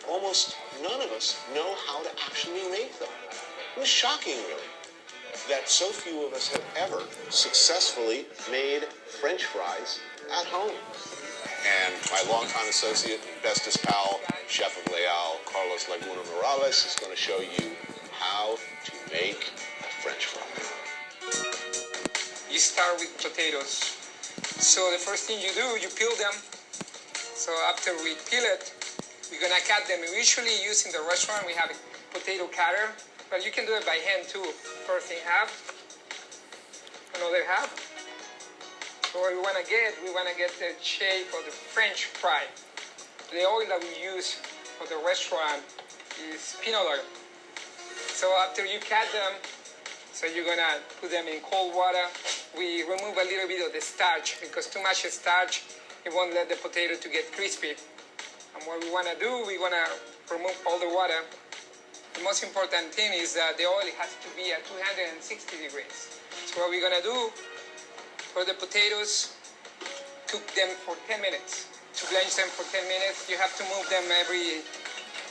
almost none of us know how to actually make them. It was shocking, really, that so few of us have ever successfully made French fries at home. And my longtime associate and bestest pal, Chef of Leal, Carlos Laguna Morales, is going to show you how to make a French fry. You start with potatoes. So the first thing you do, you peel them. So after we peel it, we're going to cut them. We usually use in the restaurant, we have a potato cutter, but you can do it by hand too. First thing half, another half. So what we want to get the shape of the French fry. The oil that we use for the restaurant is peanut oil. So after you cut them, so you're going to put them in cold water. We remove a little bit of the starch because too much starch, it won't let the potato to get crispy. And what we want to do, we want to remove all the water. The most important thing is that the oil has to be at 260 degrees. So what we're going to do, for the potatoes, cook them for 10 minutes. To blanch them for 10 minutes, you have to move them every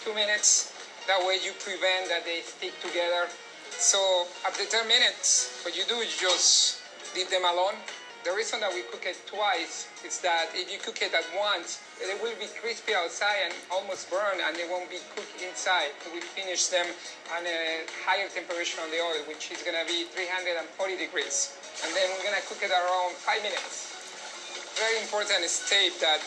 2 minutes. That way you prevent that they stick together. So after 10 minutes, what you do is just leave them alone. The reason that we cook it twice is that if you cook it at once, they will be crispy outside and almost burn, and they won't be cooked inside. We finish them on a higher temperature on the oil, which is going to be 340 degrees. And then we're going to cook it around 5 minutes. Very important step that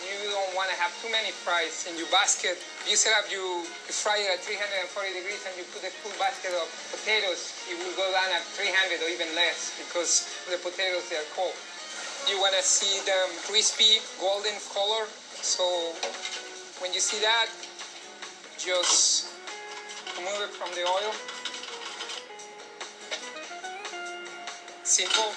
you don't want to have too many fries in your basket. You set up you fry it at 340 degrees and you put a full basket of potatoes, it will go down at 300 or even less because the potatoes, they are cold. You want to see them crispy, golden color. So when you see that, just remove it from the oil. Simple.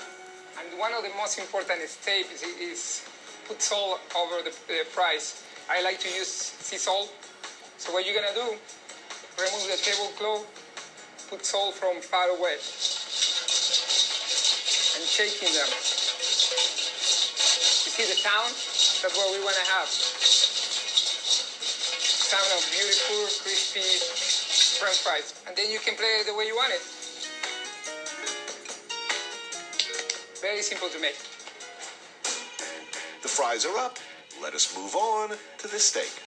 And one of the most important steps is put salt over the fries. I like to use sea salt. So what you're gonna do, remove the tablecloth, put salt from far away, and shaking them. You see the sound? That's what we wanna have. Sound of beautiful, crispy French fries. And then you can play it the way you want it. Very simple to make. The fries are up. Let us move on to the steak.